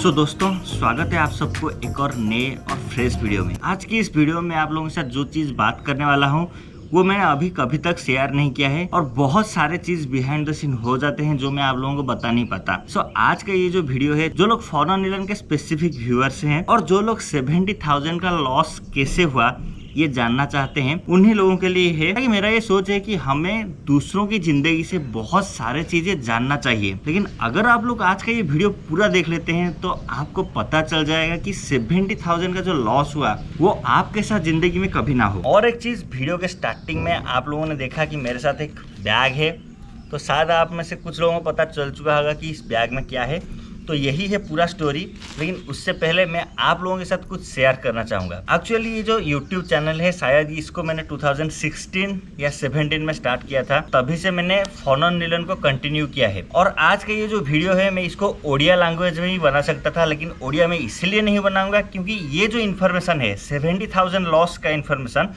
दोस्तों स्वागत है आप सबको एक और नए और फ्रेश वीडियो में। आज की इस वीडियो में आप लोगों के साथ जो चीज़ बात करने वाला हूँ वो मैंने अभी कभी तक शेयर नहीं किया है और बहुत सारे चीज बिहाइंड द सीन हो जाते हैं जो मैं आप लोगों को बता नहीं पाता। आज का ये जो वीडियो है, जो लोग फॉरेन नीलन के स्पेसिफिक व्यूअर्स हैं और जो लोग 70,000 का लॉस कैसे हुआ ये जानना चाहते हैं, उन्हीं लोगों के लिए है कि मेरा ये सोच है कि हमें दूसरों की जिंदगी से बहुत सारे चीजें जानना चाहिए। लेकिन अगर आप लोग आज का ये वीडियो पूरा देख लेते हैं तो आपको पता चल जाएगा कि 70,000 का जो लॉस हुआ वो आपके साथ जिंदगी में कभी ना हो। और एक चीज, वीडियो के स्टार्टिंग में आप लोगों ने देखा कि मेरे साथ एक बैग है, तो शायद आप में से कुछ लोगों को पता चल चुका होगा कि इस बैग में क्या है। तो यही है पूरा स्टोरी। लेकिन उससे पहले मैं आप लोगों के साथ कुछ शेयर करना चाहूँगा। एक्चुअली ये जो YouTube चैनल है, शायद इसको मैंने 2016 या 17 में स्टार्ट किया था, तभी से मैंने फॉरेन नीलन को कंटिन्यू किया है। और आज का ये जो वीडियो है मैं इसको ओडिया लैंग्वेज में ही बना सकता था, लेकिन ओडिया में इसलिए नहीं बनाऊंगा क्योंकि ये जो इन्फॉर्मेशन है 70,000 लॉस का इन्फॉर्मेशन,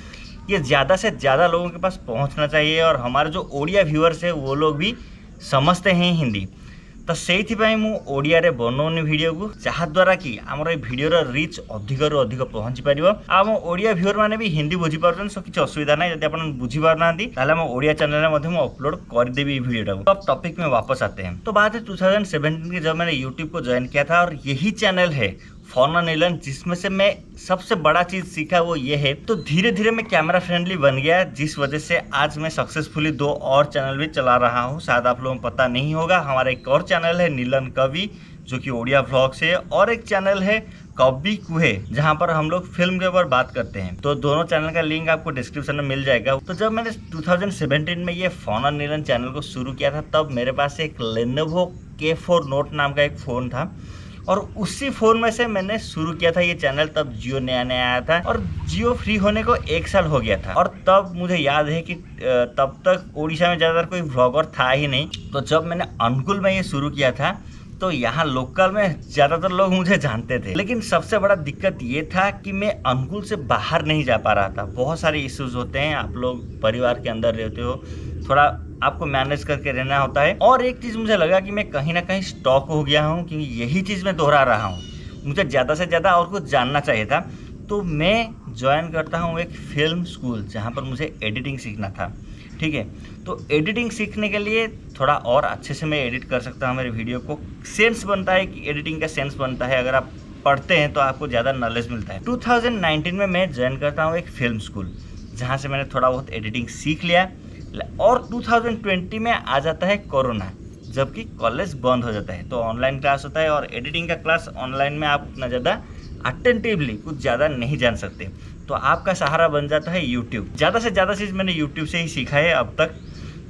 ये ज़्यादा से ज़्यादा लोगों के पास पहुँचना चाहिए और हमारे जो ओडिया व्यूअर्स है वो लोग भी समझते हैं हिंदी। तो से ओडिया रे बनौनी वीडियो को जहाद्वारा कि आमर ये वीडियोर रिच अधिकरू अधिक पहुँची पार। आम ओडिया व्यूअर मैंने भी हिंदी बुझी पार्छन, सो किसी असुविधा ना। जब आप बुझी पार ना ओडिया चैनल में अपलोड करदेवी वीडियो को। अब टॉपिक में वापस आते हैं। तो बात है 2017 की, जब मैंने यूट्यूब को ज्वाइन किया था और यही चैनल है फॉरेन नीलन जिसमें से मैं सबसे बड़ा चीज सीखा वो ये है। तो धीरे धीरे मैं कैमरा फ्रेंडली बन गया, जिस वजह से आज मैं सक्सेसफुली 2 और चैनल भी चला रहा हूँ। शायद आप लोगों को पता नहीं होगा, हमारा एक और चैनल है नीलन कवि जो कि ओडिया व्लॉग्स है, और एक चैनल है कवि कुहे जहाँ पर हम लोग फिल्म के ऊपर बात करते हैं। तो दोनों चैनल का लिंक आपको डिस्क्रिप्शन में मिल जाएगा। तो जब मैंने 2017 में ये फॉरेन नीलन चैनल को शुरू किया था, तब मेरे पास एक Lenovo K4 Note नाम का एक फ़ोन था और उसी फ़ोन में से मैंने शुरू किया था ये चैनल। तब जियो नया नया आया था और जियो फ्री होने को 1 साल हो गया था। और तब मुझे याद है कि तब तक उड़ीसा में ज़्यादातर कोई व्लॉगर था ही नहीं। तो जब मैंने अनुकुल में ये शुरू किया था तो यहाँ लोकल में ज़्यादातर लोग मुझे जानते थे, लेकिन सबसे बड़ा दिक्कत ये था कि मैं अनुकुल से बाहर नहीं जा पा रहा था। बहुत सारे इश्यूज होते हैं, आप लोग परिवार के अंदर रहते हो, थोड़ा आपको मैनेज करके रहना होता है। और एक चीज़ मुझे लगा कि मैं कहीं ना कहीं स्टॉक हो गया हूँ, क्योंकि यही चीज़ मैं दोहरा रहा हूँ। मुझे ज़्यादा से ज़्यादा और कुछ जानना चाहिए था। तो मैं ज्वाइन करता हूँ एक फिल्म स्कूल जहाँ पर मुझे एडिटिंग सीखना था। ठीक है, तो एडिटिंग सीखने के लिए थोड़ा और अच्छे से मैं एडिट कर सकता हूँ मेरे वीडियो को। सेंस बनता है कि एडिटिंग का सेंस बनता है, अगर आप पढ़ते हैं तो आपको ज़्यादा नॉलेज मिलता है। 2019 में मैं ज्वाइन करता हूँ एक फिल्म स्कूल जहाँ से मैंने थोड़ा बहुत एडिटिंग सीख लिया। और 2020 में आ जाता है कोरोना, जबकि कॉलेज बंद हो जाता है। तो ऑनलाइन क्लास होता है और एडिटिंग का क्लास ऑनलाइन में आप उतना ज़्यादा अटेंटिवली कुछ ज़्यादा नहीं जान सकते। तो आपका सहारा बन जाता है यूट्यूब। ज़्यादा से ज़्यादा चीज़ मैंने यूट्यूब से ही सीखा है अब तक।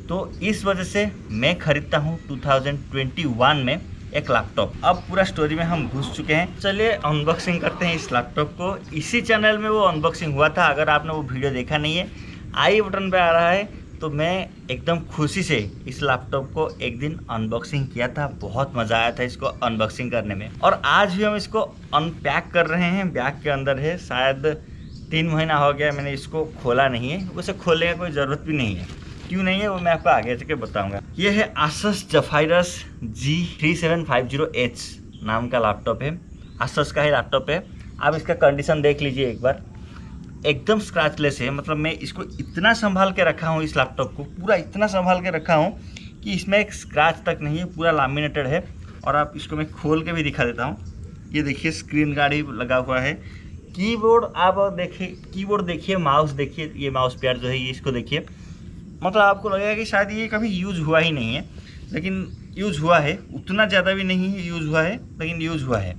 तो इस वजह से मैं खरीदता हूँ 2021 में एक लैपटॉप। अब पूरा स्टोरी में हम घुस चुके हैं, चलिए अनबॉक्सिंग करते हैं इस लैपटॉप को। इसी चैनल में वो अनबॉक्सिंग हुआ था, अगर आपने वो वीडियो देखा नहीं है आई बटन पे आ रहा है। तो मैं एकदम खुशी से इस लैपटॉप को एक दिन अनबॉक्सिंग किया था, बहुत मज़ा आया था इसको अनबॉक्सिंग करने में। और आज भी हम इसको अनपैक कर रहे हैं। बैग के अंदर है, शायद 3 महीना हो गया मैंने इसको खोला नहीं है। उसे खोलने का कोई ज़रूरत भी नहीं है, क्यों नहीं है वो मैं आपको आगे चल के बताऊँगा। ये है Asus Zephyrus G3750H नाम का लैपटॉप है, Asus का ही लैपटॉप है। आप इसका कंडीशन देख लीजिए एक बार, एकदम स्क्रैचलेस है। मतलब मैं इसको इतना संभाल के रखा हूँ, इस लैपटॉप को पूरा इतना संभाल के रखा हूँ कि इसमें एक स्क्रैच तक नहीं है, पूरा लैमिनेटेड है। और आप इसको मैं खोल के भी दिखा देता हूँ। ये देखिए स्क्रीन गार्ड ही लगा हुआ है। कीबोर्ड आप देखिए, कीबोर्ड देखिए, माउस देखिए, ये माउस पैड जो है ये इसको देखिए। मतलब आपको लगेगा कि शायद ये कभी यूज़ हुआ ही नहीं है, लेकिन यूज़ हुआ है। उतना ज़्यादा भी नहीं है यूज़ हुआ है, लेकिन यूज़ हुआ है।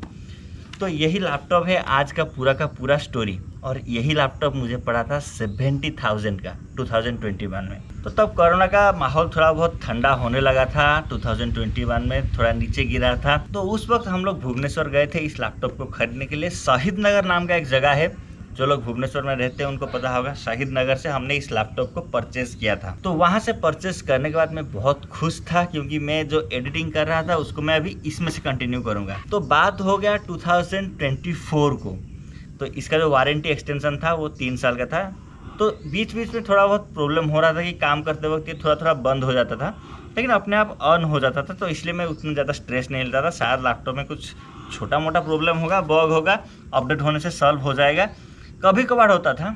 तो यही लैपटॉप है आज का पूरा स्टोरी। और यही लैपटॉप मुझे पड़ा था 70,000 का 2021 में। तो तब कोरोना का माहौल थोड़ा बहुत ठंडा होने लगा था, 2021 में थोड़ा नीचे गिरा था। तो उस वक्त हम लोग भुवनेश्वर गए थे इस लैपटॉप को खरीदने के लिए। शहीद नगर नाम का एक जगह है, जो लोग भुवनेश्वर में रहते हैं उनको पता होगा। शहीद नगर से हमने इस लैपटॉप को परचेस किया था। तो वहाँ से परचेस करने के बाद मैं बहुत खुश था, क्योंकि मैं जो एडिटिंग कर रहा था उसको मैं अभी इसमें से कंटिन्यू करूँगा। तो बात हो गया 2024 को। तो इसका जो वारंटी एक्सटेंशन था वो 3 साल का था। तो बीच बीच में थोड़ा बहुत प्रॉब्लम हो रहा था कि काम करते वक्त ये थोड़ा थोड़ा बंद हो जाता था, लेकिन अपने आप ऑन हो जाता था। तो इसलिए मैं उतना ज़्यादा स्ट्रेस नहीं लेता था। शायद लैपटॉप में कुछ छोटा मोटा प्रॉब्लम होगा, बग होगा, अपडेट होने से सॉल्व हो जाएगा, कभी कभार होता था।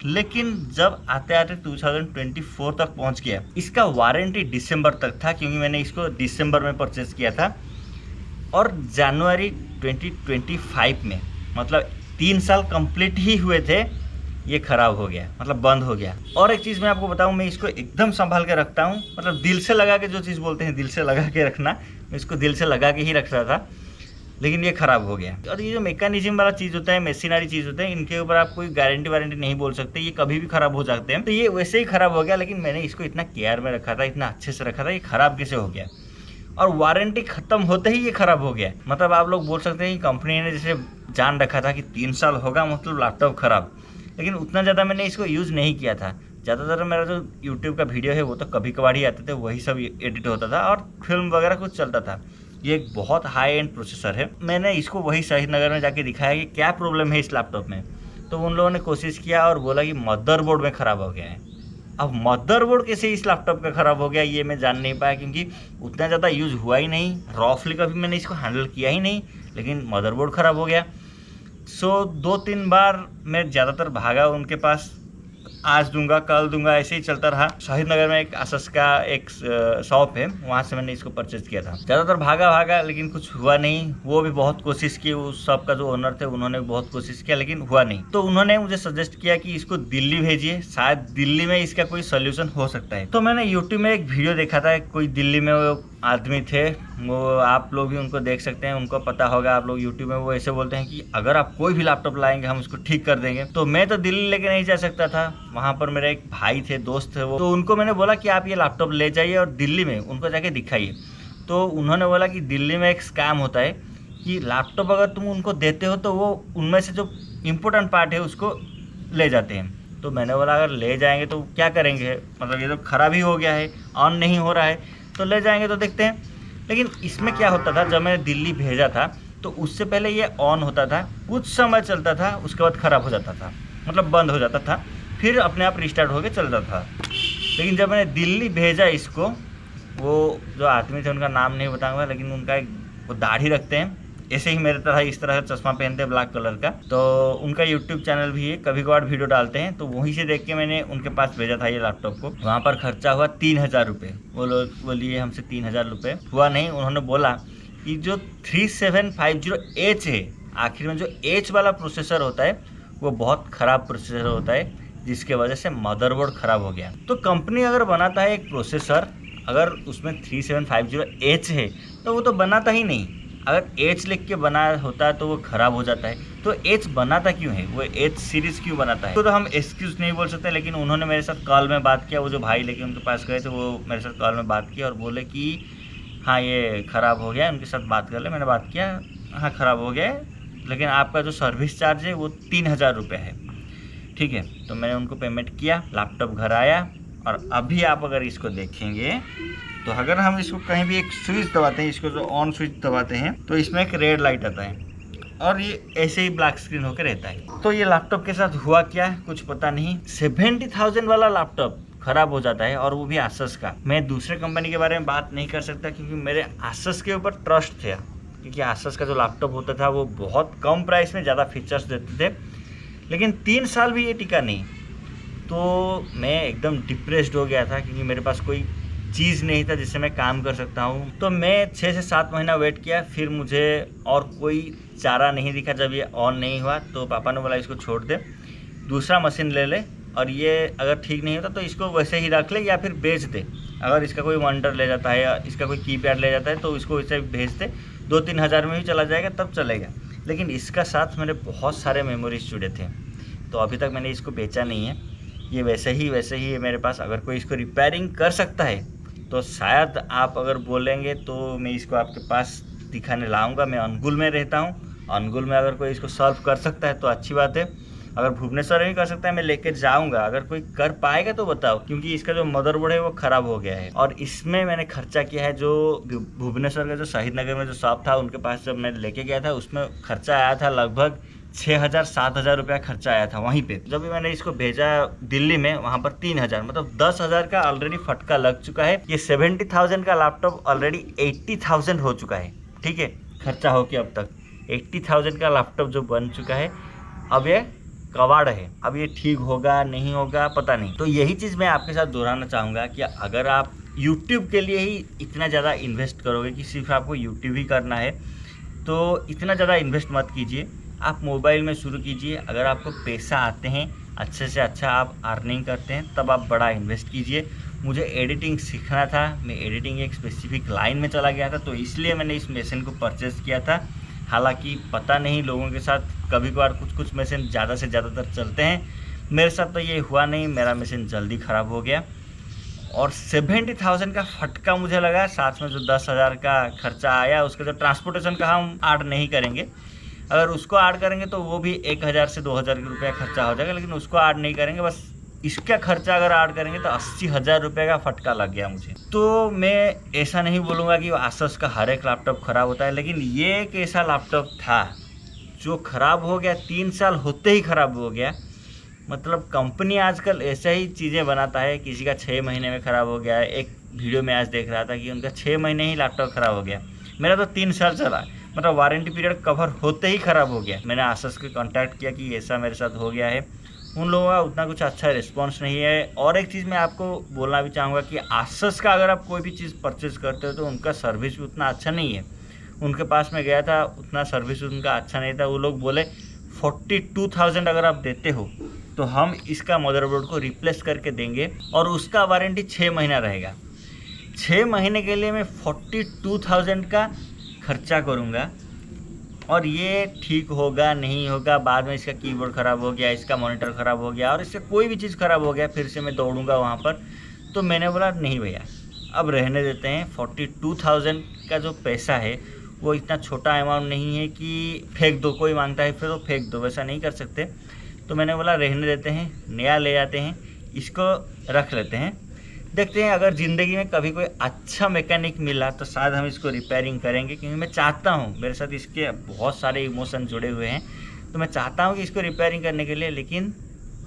लेकिन जब आते आते 2024 तक पहुंच गया, इसका वारंटी दिसंबर तक था, क्योंकि मैंने इसको दिसंबर में परचेस किया था और जनवरी 2025 में, मतलब 3 साल कंप्लीट ही हुए थे, ये ख़राब हो गया, मतलब बंद हो गया। और एक चीज़ मैं आपको बताऊं, मैं इसको एकदम संभाल के रखता हूं, मतलब दिल से लगा के, जो चीज़ बोलते हैं दिल से लगा के रखना, मैं इसको दिल से लगा के ही रख रहा था, लेकिन ये ख़राब हो गया। और ये जो मैकेनिज्म वाला चीज़ होता है, मशीनरी चीज़ होता है, इनके ऊपर आप कोई गारंटी वारंटी नहीं बोल सकते, ये कभी भी ख़राब हो जाते हैं। तो ये वैसे ही ख़राब हो गया, लेकिन मैंने इसको इतना केयर में रखा था, इतना अच्छे से रखा था, ये ख़राब कैसे हो गया? और वारंटी ख़त्म होते ही ये ख़राब हो गया। मतलब आप लोग बोल सकते हैं कि कंपनी ने जैसे जान रखा था कि 3 साल होगा मतलब लैपटॉप ख़राब, लेकिन उतना ज़्यादा मैंने इसको यूज़ नहीं किया था। ज़्यादातर मेरा जो यूट्यूब का वीडियो है वो तो कभी कभार ही आते थे, वही सब एडिट होता था और फिल्म वगैरह कुछ चलता था। ये एक बहुत हाई एंड प्रोसेसर है। मैंने इसको वही शहीद नगर में जाके दिखाया कि क्या प्रॉब्लम है इस लैपटॉप में, तो उन लोगों ने कोशिश किया और बोला कि मदरबोर्ड में ख़राब हो गया है। अब मदरबोर्ड कैसे इस लैपटॉप का ख़राब हो गया ये मैं जान नहीं पाया, क्योंकि उतना ज़्यादा यूज़ हुआ ही नहीं, रफली कभी मैंने इसको हैंडल किया ही नहीं, लेकिन मदरबोर्ड ख़राब हो गया। सो 2-3 बार मैं ज़्यादातर भागा उनके पास, आज दूंगा कल दूंगा, ऐसे ही चलता रहा। शहीद नगर में एक आसस का एक शॉप है, वहाँ से मैंने इसको परचेज किया था। ज़्यादातर भागा लेकिन कुछ हुआ नहीं। वो भी बहुत कोशिश की, उस शॉप का जो ओनर थे उन्होंने भी बहुत कोशिश किया, लेकिन हुआ नहीं। तो उन्होंने मुझे सजेस्ट किया कि इसको दिल्ली भेजिए, शायद दिल्ली में इसका कोई सोल्यूशन हो सकता है। तो मैंने यूट्यूब में एक वीडियो देखा था, कोई दिल्ली में वो आदमी थे, वो आप लोग भी उनको देख सकते हैं, उनको पता होगा, आप लोग यूट्यूब में वो ऐसे बोलते हैं कि अगर आप कोई भी लैपटॉप लाएंगे हम उसको ठीक कर देंगे। तो मैं तो दिल्ली लेके नहीं जा सकता था, वहाँ पर मेरे एक भाई थे, दोस्त थे वो, तो उनको मैंने बोला कि आप ये लैपटॉप ले जाइए और दिल्ली में उनको जाके दिखाइए। तो उन्होंने बोला कि दिल्ली में एक स्कैम होता है कि लैपटॉप अगर तुम उनको देते हो तो वो उनमें से जो इम्पोर्टेंट पार्ट है उसको ले जाते हैं। तो मैंने बोला अगर ले जाएंगे तो क्या करेंगे, मतलब ये तो ख़राब ही हो गया है, ऑन नहीं हो रहा है, तो ले जाएंगे तो देखते हैं। लेकिन इसमें क्या होता था, जब मैंने दिल्ली भेजा था तो उससे पहले ये ऑन होता था, कुछ समय चलता था, उसके बाद ख़राब हो जाता था, मतलब बंद हो जाता था, फिर अपने आप रिस्टार्ट होकर चलता था। लेकिन जब मैंने दिल्ली भेजा इसको, वो जो आदमी थे उनका नाम नहीं बताऊंगा, लेकिन उनका एक वो दाढ़ी रखते हैं, ऐसे ही मेरे तरह इस तरह से चश्मा पहनते हैं ब्लैक कलर का, तो उनका यूट्यूब चैनल भी है, कभी कभार वीडियो डालते हैं, तो वहीं से देख के मैंने उनके पास भेजा था ये लैपटॉप को। वहाँ पर खर्चा हुआ 3000 रुपये, वो लोग बोलिए हमसे 3000 रुपये हुआ नहीं। उन्होंने बोला कि जो 3750H है, आखिर में जो H वाला प्रोसेसर होता है वो बहुत ख़राब प्रोसेसर होता है, जिसके वजह से मदरबोर्ड ख़राब हो गया। तो कंपनी अगर बनाता है एक प्रोसेसर, अगर उसमें 3750H है तो वो तो बनाता ही नहीं, अगर H लिख के बना होता है तो वो ख़राब हो जाता है। तो H बनाता क्यों है, वो H सीरीज़ क्यों बनाता है? तो हम एक्सक्यूज़ नहीं बोल सकते। लेकिन उन्होंने मेरे साथ कॉल में बात किया, वो जो भाई लेके उनके पास गए थे वो मेरे साथ कॉल में बात किया और बोले कि हाँ ये ख़राब हो गया है, उनके साथ बात कर ले। मैंने बात किया, हाँ ख़राब हो गया है, लेकिन आपका जो सर्विस चार्ज है वो 3000 रुपये है, ठीक है। तो मैंने उनको पेमेंट किया, लैपटॉप घर आया। और अभी आप अगर इसको देखेंगे तो अगर हम इसको कहीं भी एक स्विच दबाते हैं, इसको जो ऑन स्विच दबाते हैं, तो इसमें एक रेड लाइट आता है और ये ऐसे ही ब्लैक स्क्रीन होकर रहता है। तो ये लैपटॉप के साथ हुआ क्या कुछ पता नहीं, 70,000 वाला लैपटॉप ख़राब हो जाता है, और वो भी आसस का। मैं दूसरे कंपनी के बारे में बात नहीं कर सकता क्योंकि मेरे आसस के ऊपर ट्रस्ट था, क्योंकि आसस का जो लैपटॉप होता था वो बहुत कम प्राइस में ज़्यादा फीचर्स देते थे, लेकिन 3 साल भी ये टिका नहीं। तो मैं एकदम डिप्रेस्ड हो गया था, क्योंकि मेरे पास कोई चीज़ नहीं था जिससे मैं काम कर सकता हूँ। तो मैं 6 से 7 महीना वेट किया, फिर मुझे और कोई चारा नहीं दिखा। जब ये ऑन नहीं हुआ तो पापा ने बोला इसको छोड़ दे, दूसरा मशीन ले ले, और ये अगर ठीक नहीं होता तो इसको वैसे ही रख ले या फिर बेच दे। अगर इसका कोई मॉनिटर ले जाता है या इसका कोई कीपैड ले जाता है तो इसको वैसे भेज दे, 2-3 हज़ार में भी चला जाएगा, तब चलेगा। लेकिन इसका साथ मेरे बहुत सारे मेमोरीज जुड़े थे, तो अभी तक मैंने इसको बेचा नहीं है। ये वैसे ही है मेरे पास। अगर कोई इसको रिपेयरिंग कर सकता है तो शायद आप अगर बोलेंगे तो मैं इसको आपके पास दिखाने लाऊंगा। मैं अनुगुल में रहता हूँ, अनुगुल में अगर कोई इसको सॉल्व कर सकता है तो अच्छी बात है। अगर भुवनेश्वर में भी कर सकता है मैं लेके जाऊंगा, अगर कोई कर पाएगा तो बताओ, क्योंकि इसका जो मदरबोर्ड है वो ख़राब हो गया है। और इसमें मैंने खर्चा किया है, जो भुवनेश्वर का जो शहीद नगर में जो शॉप था उनके पास जब मैं लेके गया था उसमें खर्चा आया था लगभग 6,000-7,000 रुपया खर्चा आया था वहीं पे। जब भी मैंने इसको भेजा दिल्ली में, वहाँ पर 3,000, मतलब 10,000 का ऑलरेडी फटका लग चुका है। ये 70,000 का लैपटॉप ऑलरेडी 80,000 हो चुका है, ठीक है। खर्चा हो के अब तक 80,000 का लैपटॉप जो बन चुका है, अब ये कबाड़ है। अब ये ठीक होगा नहीं होगा पता नहीं। तो यही चीज़ मैं आपके साथ दोहराना चाहूँगा कि अगर आप YouTube के लिए ही इतना ज़्यादा इन्वेस्ट करोगे कि सिर्फ आपको YouTube ही करना है, तो इतना ज़्यादा इन्वेस्ट मत कीजिए। आप मोबाइल में शुरू कीजिए। अगर आपको पैसा आते हैं, अच्छे से अच्छा आप अर्निंग करते हैं, तब आप बड़ा इन्वेस्ट कीजिए। मुझे एडिटिंग सीखना था, मैं एडिटिंग एक स्पेसिफिक लाइन में चला गया था, तो इसलिए मैंने इस मशीन को परचेज़ किया था। हालांकि पता नहीं, लोगों के साथ कभी कभार कुछ मशीन ज़्यादा से ज़्यादातर चलते हैं, मेरे साथ तो ये हुआ नहीं। मेरा मशीन जल्दी ख़राब हो गया और 70,000 का फटका मुझे लगा। साथ में जो 10,000 का खर्चा आया, उसका जो ट्रांसपोर्टेशन का हम ऐड नहीं करेंगे। अगर उसको ऐड करेंगे तो वो भी 1,000 से 2,000 रुपये खर्चा हो जाएगा, लेकिन उसको ऐड नहीं करेंगे। बस इसका खर्चा अगर ऐड करेंगे तो 80,000 रुपये का फटका लग गया मुझे। तो मैं ऐसा नहीं बोलूँगा कि आसुस का हर एक लैपटॉप ख़राब होता है, लेकिन ये एक ऐसा लैपटॉप था जो ख़राब हो गया, 3 साल होते ही ख़राब हो गया। मतलब कंपनी आजकल ऐसे ही चीज़ें बनाता है, किसी का 6 महीने में ख़राब हो गया है। एक वीडियो में आज देख रहा था कि उनका 6 महीने ही लैपटॉप ख़राब हो गया। मेरा तो 3 साल चला, मतलब वारंटी पीरियड कवर होते ही ख़राब हो गया। मैंने आसुस को कांटेक्ट किया कि ऐसा मेरे साथ हो गया है, उन लोगों का उतना कुछ अच्छा रिस्पॉन्स नहीं है। और एक चीज़ मैं आपको बोलना भी चाहूँगा कि आसुस का अगर आप कोई भी चीज़ परचेज़ करते हो तो उनका सर्विस भी उतना अच्छा नहीं है। उनके पास में गया था, उतना सर्विस उनका अच्छा नहीं था। वो लोग बोले 42,000 अगर आप देते हो तो हम इसका मदरबोर्ड को रिप्लेस करके देंगे और उसका वारंटी 6 महीना रहेगा। 6 महीने के लिए मैं 42,000 का खर्चा करूँगा और ये ठीक होगा नहीं होगा, बाद में इसका कीबोर्ड ख़राब हो गया, इसका मॉनिटर ख़राब हो गया और इससे कोई भी चीज़ ख़राब हो गया, फिर से मैं दौड़ूंगा वहाँ पर। तो मैंने बोला नहीं भैया, अब रहने देते हैं। 42,000 का जो पैसा है वो इतना छोटा अमाउंट नहीं है कि फेंक दो, कोई मांगता है फिर तो फेंक दो, वैसा नहीं कर सकते। तो मैंने बोला रहने देते हैं, नया ले आते हैं, इसको रख लेते हैं, देखते हैं अगर ज़िंदगी में कभी कोई अच्छा मैकेनिक मिला तो शायद हम इसको रिपेयरिंग करेंगे। क्योंकि मैं चाहता हूँ, मेरे साथ इसके बहुत सारे इमोशन जुड़े हुए हैं, तो मैं चाहता हूँ कि इसको रिपेयरिंग करने के लिए, लेकिन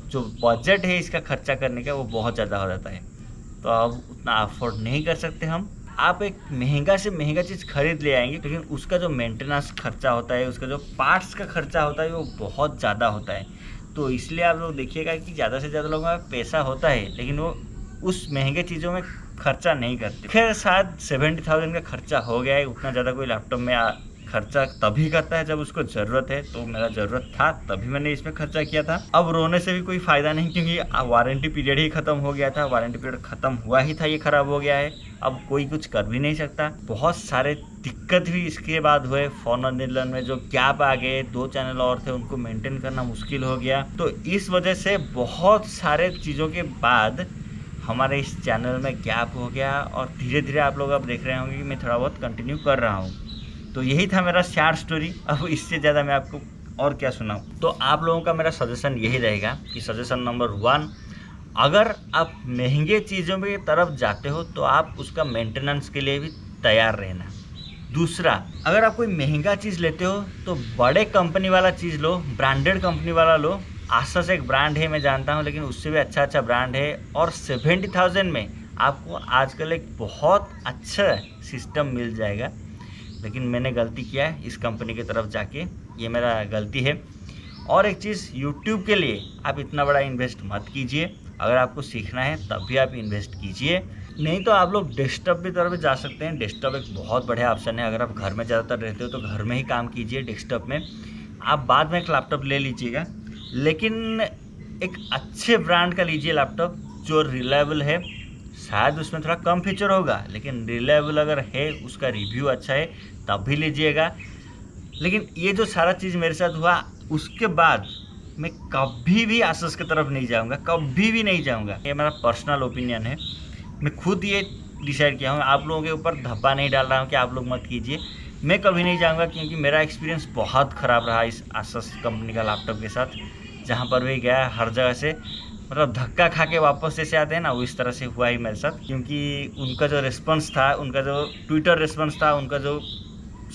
जो बजट है इसका खर्चा करने का वो बहुत ज़्यादा हो जाता है, तो अब उतना अफोर्ड नहीं कर सकते हम। आप एक महंगा से महंगा चीज़ खरीद ले आएंगे, लेकिन उसका जो मेंटेनेंस खर्चा होता है, उसका जो पार्ट्स का खर्चा होता है वो बहुत ज़्यादा होता है। तो इसलिए आप लोग देखिएगा कि ज़्यादा से ज़्यादा लोगों का पैसा होता है लेकिन वो उस महंगे चीज़ों में खर्चा नहीं करते। खैर शायद 70,000 का खर्चा हो गया है। उतना ज़्यादा कोई लैपटॉप में खर्चा तभी करता है जब उसको ज़रूरत है, तो मेरा ज़रूरत था तभी मैंने इसमें खर्चा किया था। अब रोने से भी कोई फ़ायदा नहीं, क्योंकि वारंटी पीरियड ही ख़त्म हो गया था। वारंटी पीरियड ख़त्म हुआ ही था, ये ख़राब हो गया है, अब कोई कुछ कर भी नहीं सकता। बहुत सारे दिक्कत भी इसके बाद हुए। फोन और नीलन में जो गैप आ गए, 2 चैनल और थे, उनको मेंटेन करना मुश्किल हो गया। तो इस वजह से बहुत सारे चीज़ों के बाद हमारे इस चैनल में गैप हो गया और धीरे धीरे आप लोग अब देख रहे होंगे कि मैं थोड़ा बहुत कंटिन्यू कर रहा हूँ। तो यही था मेरा सैड स्टोरी। अब इससे ज़्यादा मैं आपको और क्या सुनाऊँ। तो आप लोगों का मेरा सजेशन यही रहेगा कि सजेशन नंबर 1, अगर आप महंगे चीज़ों की तरफ जाते हो तो आप उसका मेंटेनेंस के लिए भी तैयार रहना। दूसरा, अगर आप कोई महंगा चीज़ लेते हो तो बड़े कंपनी वाला चीज़ लो, ब्रांडेड कंपनी वाला लो। आसुस एक ब्रांड है, मैं जानता हूँ, लेकिन उससे भी अच्छा ब्रांड है। और 70,000 में आपको आजकल एक बहुत अच्छा सिस्टम मिल जाएगा। लेकिन मैंने गलती किया है इस कंपनी की तरफ जाके, ये मेरा गलती है। और एक चीज़, यूट्यूब के लिए आप इतना बड़ा इन्वेस्ट मत कीजिए। अगर आपको सीखना है तब भी आप इन्वेस्ट कीजिए, नहीं तो आप लोग डेस्कटॉप की तरफ जा सकते हैं। डेस्कटॉप एक बहुत बढ़िया ऑप्शन है। अगर आप घर में ज़्यादातर रहते हो तो घर में ही काम कीजिए डेस्कटॉप में। आप बाद में एक लैपटॉप ले लीजिएगा, लेकिन एक अच्छे ब्रांड का लीजिए लैपटॉप जो रिलायबल है। शायद उसमें थोड़ा कम फीचर होगा, लेकिन रिलायबल अगर है, उसका रिव्यू अच्छा है, तब भी लीजिएगा। लेकिन ये जो सारा चीज़ मेरे साथ हुआ, उसके बाद मैं कभी भी आसुस की तरफ नहीं जाऊंगा, कभी भी नहीं जाऊंगा। ये मेरा पर्सनल ओपिनियन है, मैं खुद ये डिसाइड किया हूँ। आप लोगों के ऊपर धब्बा नहीं डाल रहा हूँ कि आप लोग मत कीजिए। मैं कभी नहीं जाऊंगा, क्योंकि मेरा एक्सपीरियंस बहुत ख़राब रहा इस आसुस कंपनी का लैपटॉप के साथ। जहाँ पर भी गया हर जगह से मतलब धक्का खा के वापस जैसे आते हैं ना, वो इस तरह से हुआ ही मेरे साथ। क्योंकि उनका जो रिस्पॉन्स था, उनका जो ट्विटर रिस्पॉन्स था, उनका जो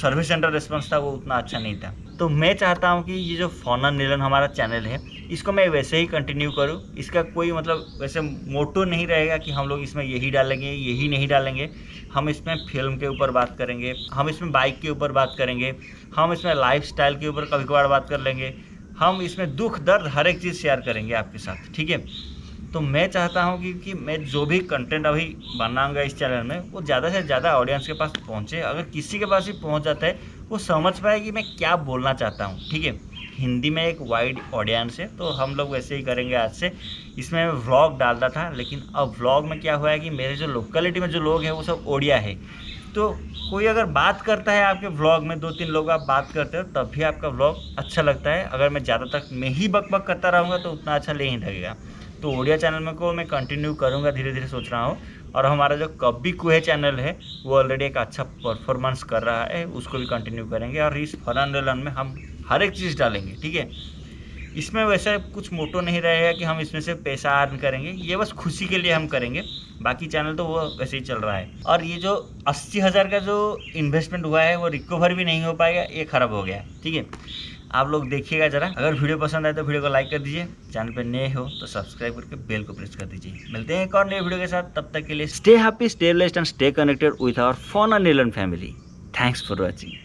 सर्विस सेंटर रिस्पॉन्स था, वो उतना अच्छा नहीं था। तो मैं चाहता हूँ कि ये जो फोन और नीलन हमारा चैनल है, इसको मैं वैसे ही कंटिन्यू करूँ। इसका कोई मतलब वैसे मोटो नहीं रहेगा कि हम लोग इसमें यही डालेंगे यही नहीं डालेंगे। हम इसमें फिल्म के ऊपर बात करेंगे, हम इसमें बाइक के ऊपर बात करेंगे, हम इसमें लाइफस्टाइल के ऊपर कभी कभार बात कर लेंगे, हम इसमें दुख दर्द हर एक चीज़ शेयर करेंगे आपके साथ, ठीक है। तो मैं चाहता हूँ कि मैं जो भी कंटेंट अभी बनाऊंगा इस चैनल में वो ज़्यादा से ज़्यादा ऑडियंस के पास पहुँचे। अगर किसी के पास भी पहुँच जाता है वो समझ पाए कि मैं क्या बोलना चाहता हूँ, ठीक है। हिंदी में एक वाइड ऑडियंस है, तो हम लोग वैसे ही करेंगे आज से। इसमें मैं व्लॉग डालता था, लेकिन अब व्लॉग में क्या हुआ है कि मेरे जो लोकेलिटी में जो लोग हैं वो सब ओडिया है। तो कोई अगर बात करता है आपके व्लॉग में, 2-3 लोग आप बात करते हो, तब भी आपका व्लॉग अच्छा लगता है। अगर मैं ज़्यादा तक मैं ही बक करता रहूँगा तो उतना अच्छा नहीं लगेगा। तो ओडिया चैनल में को मैं कंटिन्यू करूँगा, धीरे धीरे सोच रहा हूँ। और हमारा जो कब्बी कुहे चैनल है वो ऑलरेडी एक अच्छा परफॉर्मेंस कर रहा है, उसको भी कंटिन्यू करेंगे। और इस फन आंदोलन में हम हर एक चीज़ डालेंगे, ठीक है। इसमें वैसे कुछ मोटो नहीं रहेगा कि हम इसमें से पैसा अर्न करेंगे, ये बस खुशी के लिए हम करेंगे। बाकी चैनल तो वो वैसे ही चल रहा है। और ये जो 80,000 का जो इन्वेस्टमेंट हुआ है वो रिकवर भी नहीं हो पाएगा, ये ख़राब हो गया, ठीक है। आप लोग देखिएगा ज़रा। अगर वीडियो पसंद आए तो वीडियो को लाइक कर दीजिए, चैनल पे नए हो तो सब्सक्राइब करके बेल को प्रेस कर दीजिए। मिलते हैं एक और नए वीडियो के साथ, तब तक के लिए stay happy, stay blessed and stay connected with our fun and Neelan family. Thanks for watching.